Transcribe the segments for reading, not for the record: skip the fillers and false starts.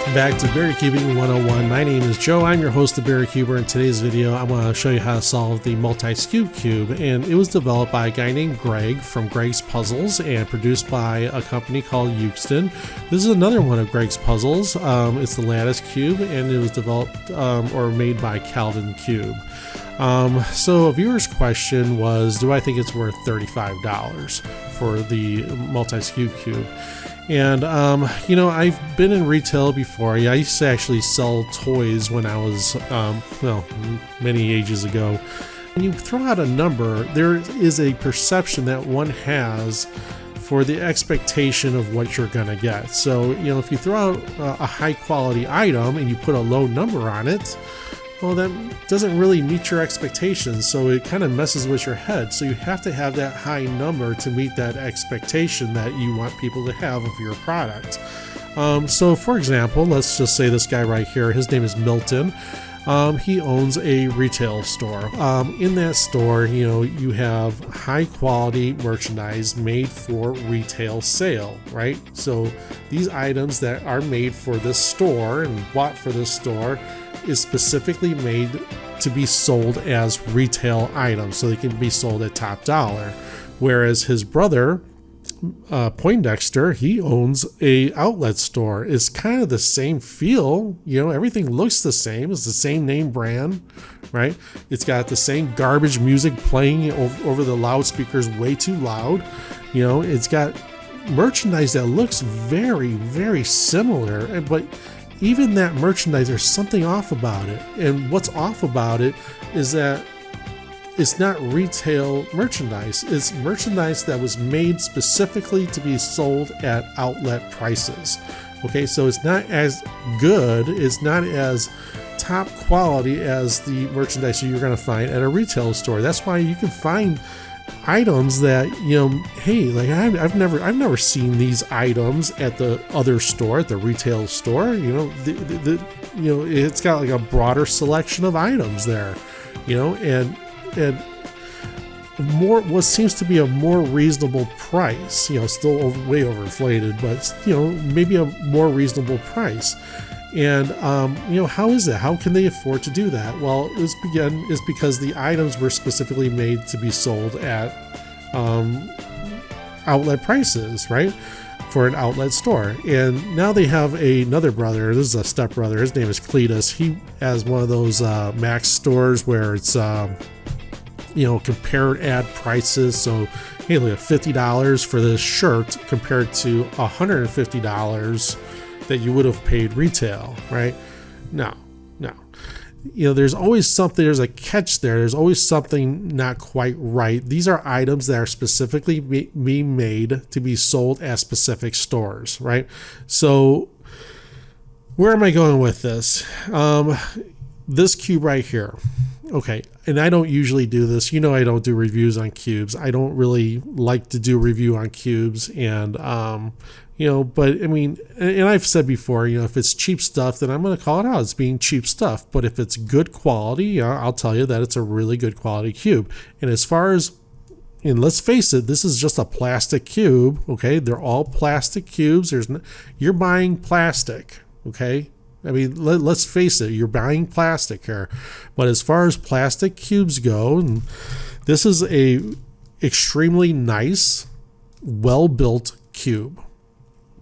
welcome back to Barracuing 101. My name is Joe. I'm your host of Barracuber. In today's video, I want to show you how to solve the multi-Skewb cube, and it was developed by a guy named Greg from Greg's Puzzles and produced by a company called Houston. This is another one of Greg's puzzles. It's the lattice cube, and it was developed or made by Calvin Cube. So a viewer's question was, do I think it's worth $35 for the multi-Skewb cube? And, you know, I've been in retail before. I used to actually sell toys when I was, well, many ages ago. When you throw out a number, there is a perception that one has for the expectation of what you're going to get. So, you know, if you throw out a high quality item and you put a low number on it, well, that doesn't really meet your expectations, so it kind of messes with your head. So you have to have that high number to meet that expectation that you want people to have of your product. So for example, let's just say this guy right here, his name is Milton. He owns a retail store. In that store, you know, you have high quality merchandise made for retail sale, right? So these items that are made for this store and bought for this store is specifically made to be sold as retail items, so they can be sold at top dollar. Whereas his brother, Poindexter, he owns a outlet store. It's kind of the same feel, you know, everything looks the same. It's the same name brand, right? It's got the same garbage music playing over the loudspeakers way too loud. You know, it's got merchandise that looks very, very similar, but even that merchandise, there's something off about it. And what's off about it is that it's not retail merchandise. It's merchandise that was made specifically to be sold at outlet prices. Okay, so it's not as good, it's not as top quality as the merchandise you're going to find at a retail store. That's why you can find items that, you know, hey, like I've never seen these items at the other store, at the retail store. You know, you know, it's got like a broader selection of items there, you know, and more, what seems to be a more reasonable price, you know, still way overinflated, but, you know, maybe a more reasonable price. And, you know, how is that? How can they afford to do that? Well, it's because the items were specifically made to be sold at outlet prices, right? For an outlet store. And now they have another brother. This is a stepbrother. His name is Cletus. He has one of those Max stores where it's, you know, compared ad prices. So, hey, look at $50 for this shirt compared to $150 that you would have paid retail, right? No. You know, there's always something, there's a catch there. There's always something not quite right. These are items that are specifically being made to be sold at specific stores, right? So where am I going with this? This cube right here. Okay, and I don't usually do this. You know, I don't do reviews on cubes. I don't really like to do review on cubes, and you know, but I mean, and I've said before, you know, if it's cheap stuff, then I'm going to call it out as being cheap stuff. But if it's good quality, I'll tell you that it's a really good quality cube. And as far as, and let's face it, this is just a plastic cube. Okay, they're all plastic cubes. You're buying plastic. Okay. I mean, let's face it, you're buying plastic here. But as far as plastic cubes go, and this is a extremely nice, well-built cube.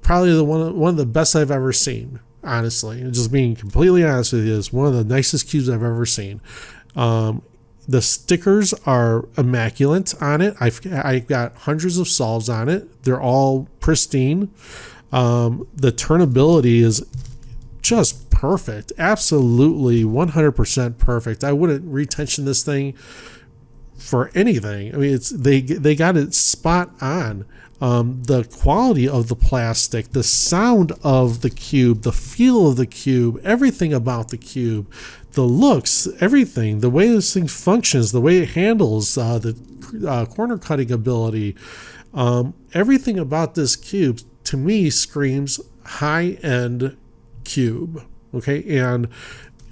Probably the one of the best I've ever seen, honestly. And just being completely honest with you, it's one of the nicest cubes I've ever seen. The stickers are immaculate on it. I've got hundreds of solves on it. They're all pristine. The turnability is just perfect, absolutely 100% perfect. I wouldn't retension this thing for anything. I mean, they got it spot on. The quality of the plastic, the sound of the cube, the feel of the cube, everything about the cube, the looks, everything, the way this thing functions, the way it handles, the corner cutting ability, everything about this cube to me screams high-end cube. Okay, and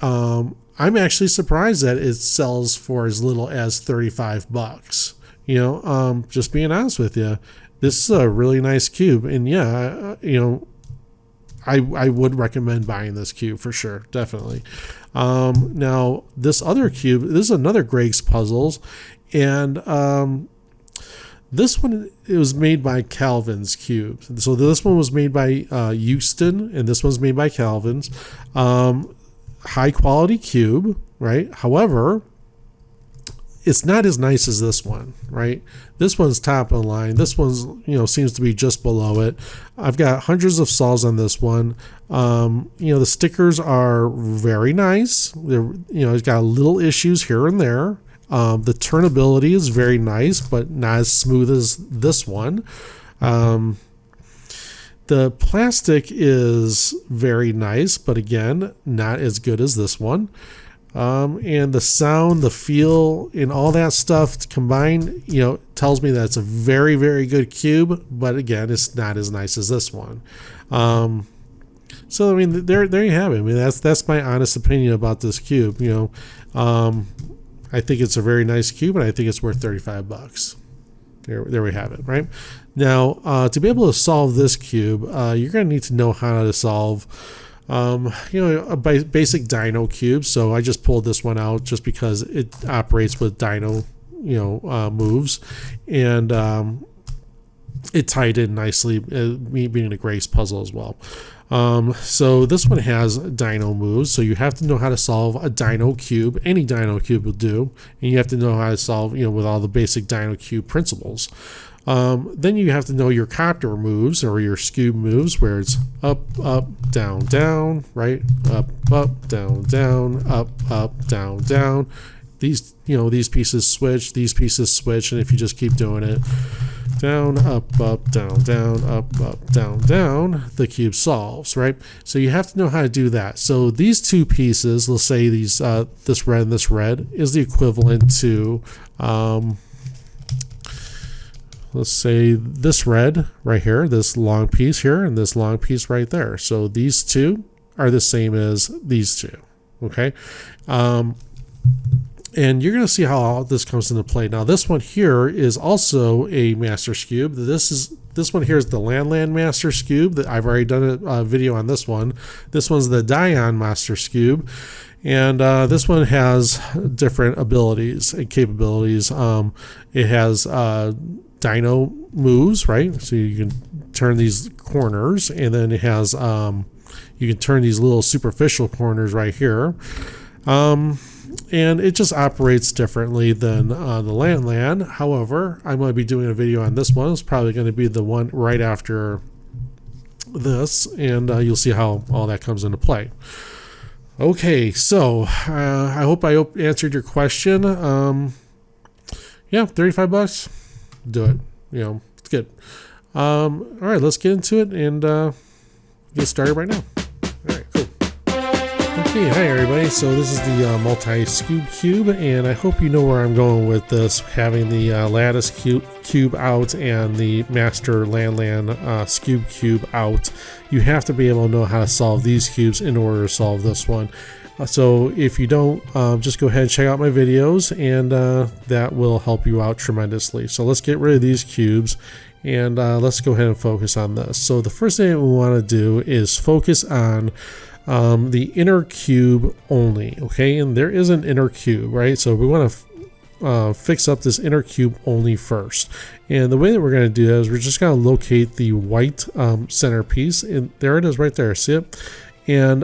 I'm actually surprised that it sells for as little as $35. You know, just being honest with you, this is a really nice cube, and yeah, you know, I would recommend buying this cube for sure, definitely. Now this other cube, this is another Greg's Puzzles, and this one, it was made by Calvin's Cube. So this one was made by Houston, and this one's made by Calvin's. High quality cube, right? However, it's not as nice as this one, right? This one's top of the line. This one's, seems to be just below it. I've got hundreds of solves on this one. The stickers are very nice. They're, it's got little issues here and there. The turnability is very nice, but not as smooth as this one. The plastic is very nice, but again, not as good as this one. And the sound, the feel, and all that stuff combined, tells me that it's a very, very good cube, but again, it's not as nice as this one. So I mean, there you have it. I mean, that's my honest opinion about this cube. I think it's a very nice cube, and I think it's worth $35. There we have it, right? Now, to be able to solve this cube, you're going to need to know how to solve, a basic Dino cube. So I just pulled this one out just because it operates with Dino, moves, and it tied in nicely, me being a Greg's puzzle as well. So this one has Dino moves, so you have to know how to solve a Dino cube. Any Dino cube will do, and you have to know how to solve, with all the basic Dino cube principles. Then you have to know your copter moves or your Skewb moves, where it's up, up, down, down, right? Up, down, up, down. These, these pieces switch, and if you just keep doing it, down, up, down, up, down, the cube solves, right? So you have to know how to do that. So these two pieces, let's say these, this red and this red, is the equivalent to, let's say this red right here, this long piece here, and this long piece right there. So these two are the same as these two, okay? And you're going to see how all this comes into play. Now, this one here is also a Master Skewb. This one here is the Land Master Skewb. That I've already done a video on this one. This one's the Dion Master Skewb, and this one has different abilities and capabilities. It has Dino moves, right? So you can turn these corners, and then it has you can turn these little superficial corners right here. And it just operates differently than the Land. However, I'm going to be doing a video on this one. It's probably going to be the one right after this, and you'll see how all that comes into play. Okay, so I hope I answered your question. Yeah, $35. Do it. It's good. All right, let's get into it and get started right now. All right, cool. Okay, hi everybody. So this is the multi-Skewb cube, and I hope you know where I'm going with this, having the lattice cube out and the master Land Skewb cube out. You have to be able to know how to solve these cubes in order to solve this one. So if you don't, just go ahead and check out my videos, and that will help you out tremendously. So let's get rid of these cubes, and let's go ahead and focus on this. So the first thing we want to do is focus on the inner cube only, okay? And there is an inner cube, right? So we want to fix up this inner cube only first. And the way that we're going to do that is we're just going to locate the white centerpiece, and there it is right there, see it? And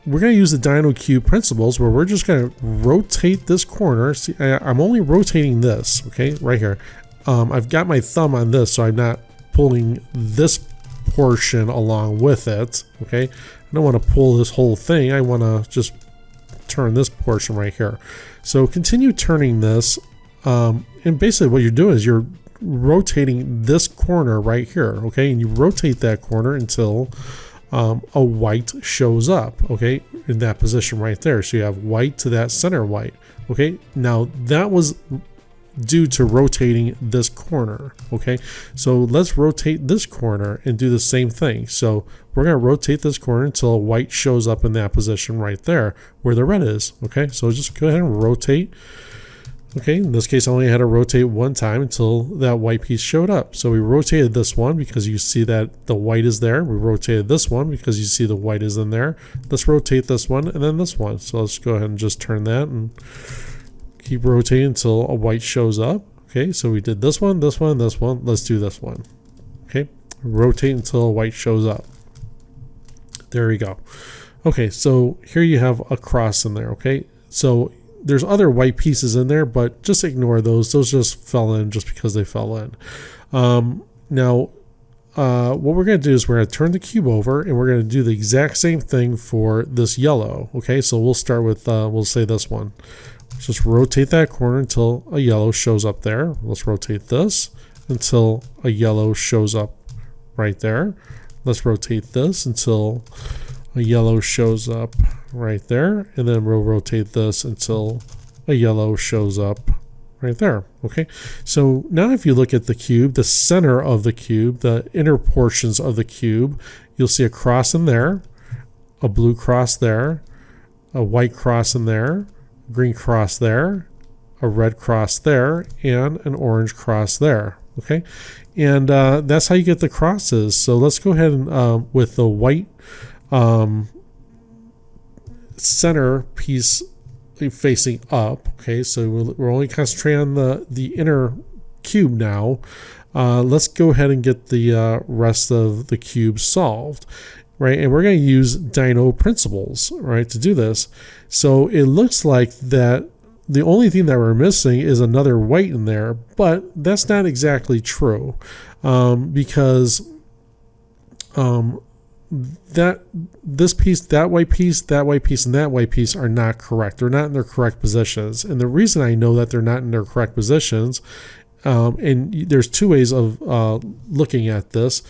we're going to use the Dino cube principles, where we're just going to rotate this corner. See, I'm only rotating this, okay, right here. I've got my thumb on this, so I'm not pulling this portion along with it, okay? I don't want to pull this whole thing. I want to just turn this portion right here. So continue turning this, and basically what you're doing is you're rotating this corner right here, okay? And you rotate that corner until a white shows up, okay, in that position right there. So you have white to that center white, okay? Now that was due to rotating this corner, okay? So let's rotate this corner and do the same thing. So we're going to rotate this corner until a white shows up in that position right there where the red is, okay? So just go ahead and rotate Okay, in this case, I only had to rotate one time until that white piece showed up. So we rotated this one because you see that the white is there. We rotated this one because you see the white is in there. Let's rotate this one and then this one. So let's go ahead and just turn that and keep rotating until a white shows up. Okay, so we did this one, this one, this one. Let's do this one. Okay, rotate until a white shows up. There we go. Okay, so here you have a cross in there. Okay, so there's other white pieces in there, but just ignore those. Those just fell in just because they fell in. Now, what we're going to do is we're going to turn the cube over and we're going to do the exact same thing for this yellow. Okay, so we'll start with, we'll say this one. Just rotate that corner until a yellow shows up there. Let's rotate this until a yellow shows up right there. Let's rotate this until a yellow shows up right there, and then we'll rotate this until a yellow shows up right there. Okay, so now if you look at the cube, the center of the cube, the inner portions of the cube, you'll see a cross in there, a blue cross there, a white cross in there, green cross there, a red cross there, and an orange cross there. Okay, and that's how you get the crosses. So let's go ahead and with the white center piece facing up. Okay, so we're only concentrating on the inner cube now. Let's go ahead and get the rest of the cube solved, right? And we're going to use Dino principles, right, to do this. So it looks like that the only thing that we're missing is another white in there, but that's not exactly true, because that this piece, that white piece, that white piece, and that white piece are not correct. They're not in their correct positions. And the reason I know that they're not in their correct positions, and there's two ways of looking at this.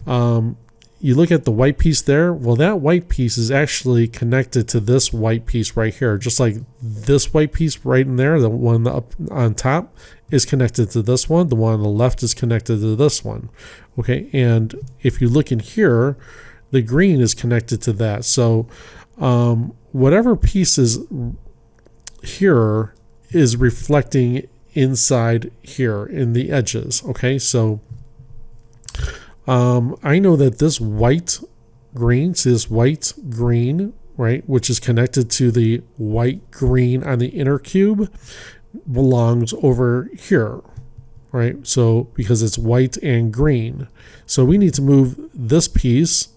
You look at the white piece there. Well, that white piece is actually connected to this white piece right here. Just like this white piece right in there, the one up on top is connected to this one. The one on the left is connected to this one. Okay, and if you look in here, the green is connected to that. So whatever piece is here is reflecting inside here in the edges. Okay, so I know that this white green, see this white green, right, which is connected to the white green on the inner cube, belongs over here, right? So because it's white and green. So we need to move this piece,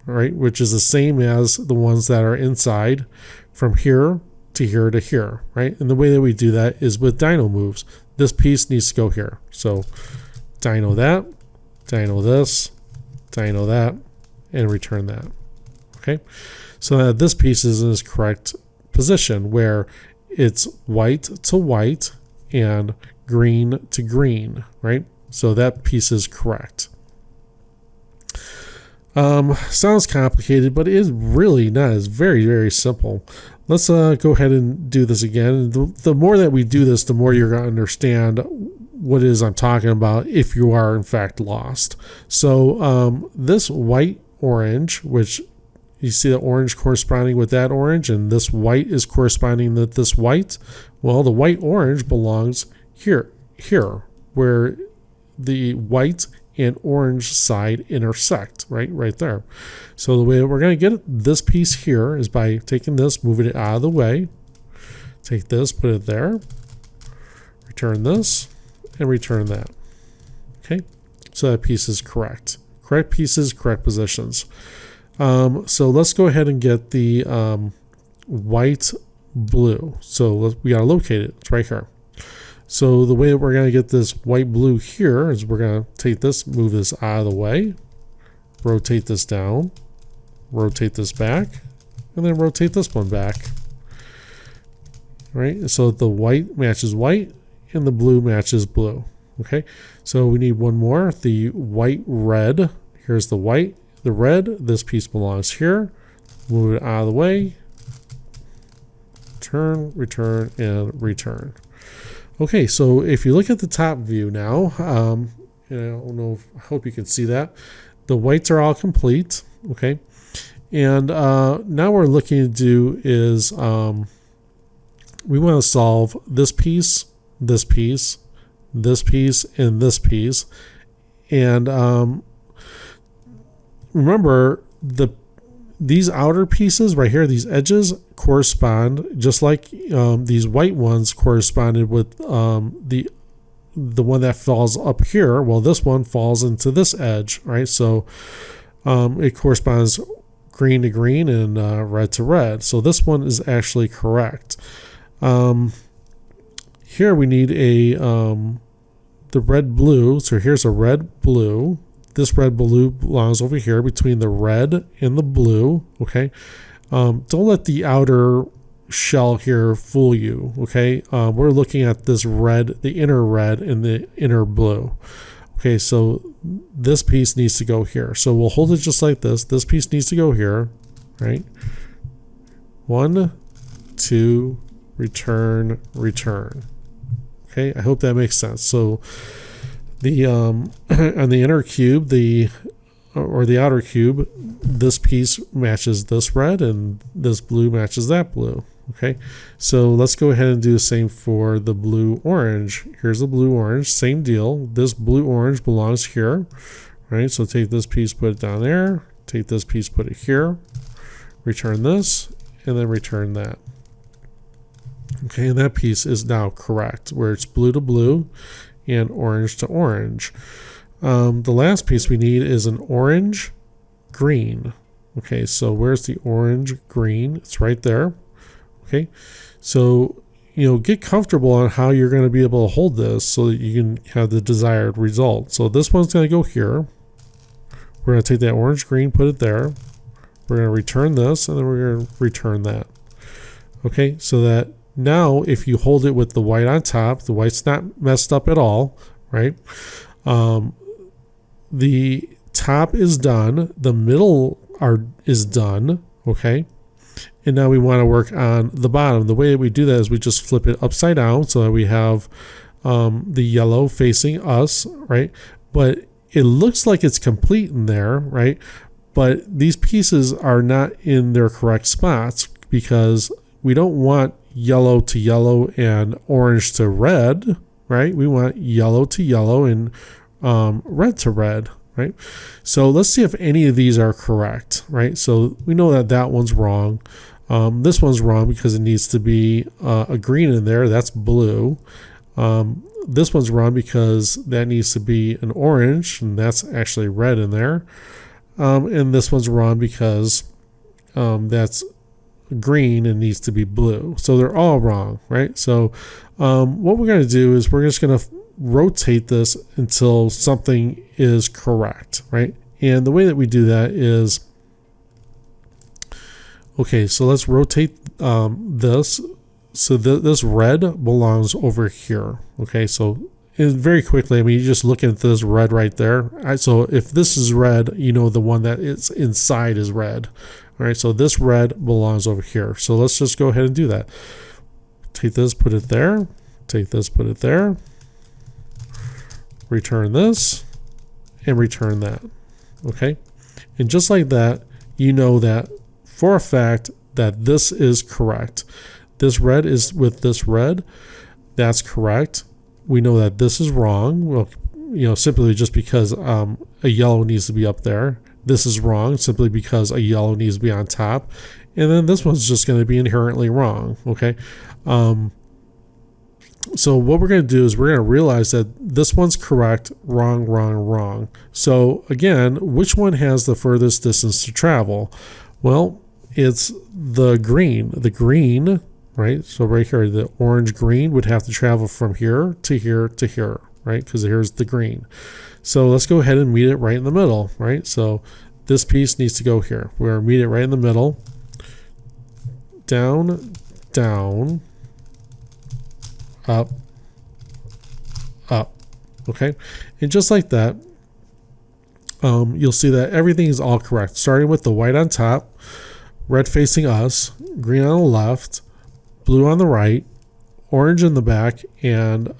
right, which is the same as the ones that are inside, from here to here to here, right? And the way that we do that is with Dino moves. This piece needs to go here. So Dino that, Dino this, Dino that, and return that. Okay, so that this piece is in its correct position where it's white to white and green to green, right? So that piece is correct. Sounds complicated, but it is really not. It's very, very simple. Let's go ahead and do this again. The more that we do this, the more you're going to understand what it is I'm talking about if you are in fact lost. So this white orange, which you see the orange corresponding with that orange, and this white is corresponding with this white. Well, the white orange belongs here, where the white and orange side intersect, right there. So the way that we're going to get this piece here is by taking this, moving it out of the way. Take this, put it there, return this, and return that. Okay, so that piece is correct. Correct pieces, correct positions. So let's go ahead and get the white blue. So we got to locate it. It's right here. So the way that we're going to get this white blue here is we're going to take this, move this out of the way, rotate this down, rotate this back, and then rotate this one back. Right? So the white matches white and the blue matches blue. Okay, so we need one more, the white red. Here's the white, the red, this piece belongs here. Move it out of the way, turn, return, and return. Okay, so if you look at the top view now, I don't know, I hope you can see that. The whites are all complete, okay? And now what we're looking to do is we want to solve this piece this piece, this piece, and this piece. And remember, these outer pieces right here, these edges correspond, just like these white ones corresponded with the one that falls up here. Well, this one falls into this edge, right? So it corresponds green to green and red to red. So this one is actually correct. Here we need the red blue. So here's a red blue. This red blue belongs over here between the red and the blue. Okay. Don't let the outer shell here fool you. Okay. We're looking at this red, the inner red and the inner blue. Okay. So this piece needs to go here. So we'll hold it just like this. This piece needs to go here, right? 1, 2, return, return. Okay. I hope that makes sense. So the on the inner cube, the outer cube, this piece matches this red and this blue matches that blue. Okay, so let's go ahead and do the same for the blue orange. Here's the blue orange, same deal. This blue orange belongs here, right? So take this piece, put it down there. Take this piece, put it here. Return this, and then return that. Okay, and that piece is now correct, where it's blue to blue and orange to orange. The last piece we need is an orange green. Okay, so where's the orange green? It's right there. Okay, so get comfortable on how you're going to be able to hold this so that you can have the desired result. So this one's going to go here. We're going to take that orange green, put it there. We're going to return this, and then we're going to return that. Okay, so that now if you hold it with the white on top, the white's not messed up at all, right? The top is done, the middle is done, okay? And now we want to work on the bottom. The way that we do that is we just flip it upside down so that we have the yellow facing us, right? But it looks like it's complete in there, right? But these pieces are not in their correct spots because we don't want yellow to yellow and orange to red, right? We want yellow to yellow and red to red, right? So let's see if any of these are correct, right? So we know that that one's wrong. This one's wrong because it needs to be a green in there. That's blue. This one's wrong because that needs to be an orange, and that's actually red in there. And this one's wrong because that's green and needs to be blue. So they're all wrong, right? So what we're going to do is we're just going to rotate this until something is correct, right? And the way that we do that is, okay, so let's rotate this. So this red belongs over here. Okay, so very quickly, I mean, you just look at this red right there. So if this is red, the one that is inside is red. All right, so this red belongs over here. So let's just go ahead and do that. Take this, put it there. Take this, put it there. Return this and return that. Okay, and just like that, you know that for a fact that this is correct. This red is with this red. That's correct. We know that this is wrong. Well, simply just because a yellow needs to be up there. This is wrong simply because a yellow needs to be on top. And then this one's just going to be inherently wrong. Okay. So what we're going to do is we're going to realize that this one's correct, wrong, wrong, wrong. So again, which one has the furthest distance to travel? Well, it's the green. The green, right? So right here, the orange green would have to travel from here to here to here, right? Because here's the green. So let's go ahead and meet it right in the middle, right? So this piece needs to go here. We're going to meet it right in the middle. Down, down, up, up. Okay? And just like that, you'll see that everything is all correct. Starting with the white on top, red facing us, green on the left, blue on the right, orange in the back, and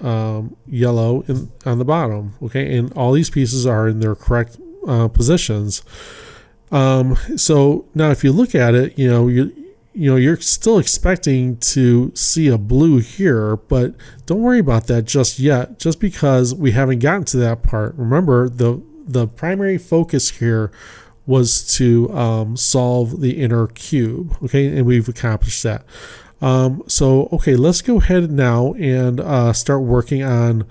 yellow on the bottom. Okay, and all these pieces are in their correct positions. So now if you look at it, you're still expecting to see a blue here, but don't worry about that just yet, just because we haven't gotten to that part. Remember, the primary focus here was to solve the inner cube, okay, and we've accomplished that. So okay, let's go ahead now and start working on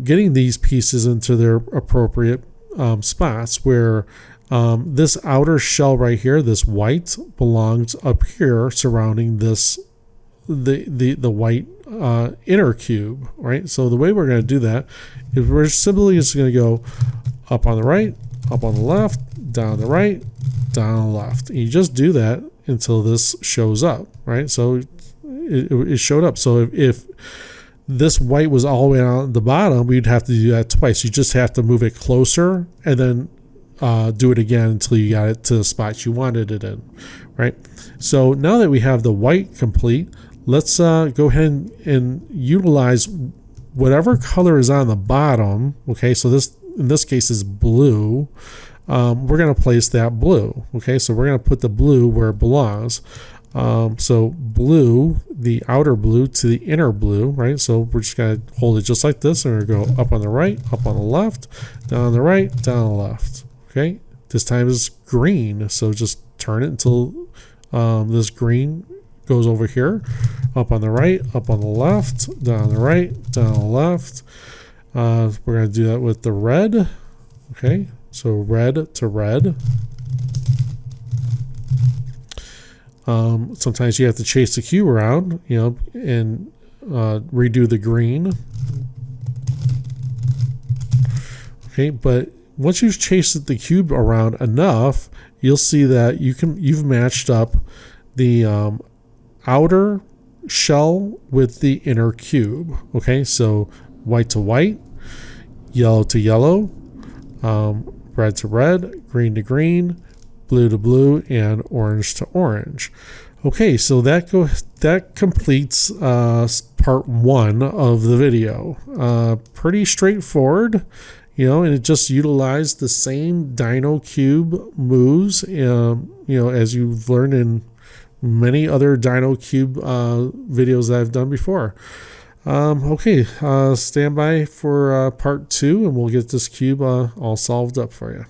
getting these pieces into their appropriate spots, where this outer shell right here, this white, belongs up here surrounding this the white inner cube, right? So the way we're going to do that is we're simply just going to go up on the right, up on the left, down the right, down on the left. And you just do that until this shows up, right? So it showed up. So if this white was all the way on the bottom, we'd have to do that twice. You just have to move it closer and then do it again until you got it to the spot you wanted it in, right? So now that we have the white complete, let's go ahead and utilize whatever color is on the bottom. Okay, so this in this case is blue. We're going to place that blue. Okay, so we're going to put the blue where it belongs. So blue, the outer blue to the inner blue, right? So we're just going to hold it just like this, and we're going to go up on the right, up on the left, down on the right, down on the left. Okay, this time is green, so just turn it until this green goes over here, up on the right, up on the left, down on the right, down on the left. We're going to do that with the red. Okay, so red to red. Sometimes you have to chase the cube around, and redo the green. Okay, but once you've chased the cube around enough, you'll see that you've matched up the outer shell with the inner cube. Okay, so white to white, yellow to yellow, red to red, green to green, blue to blue, and orange to orange. Okay, so that completes part 1 of the video. Pretty straightforward, and it just utilized the same Dino Cube moves, as you've learned in many other Dino Cube videos that I've done before. Okay, stand by for part 2, and we'll get this cube all solved up for you.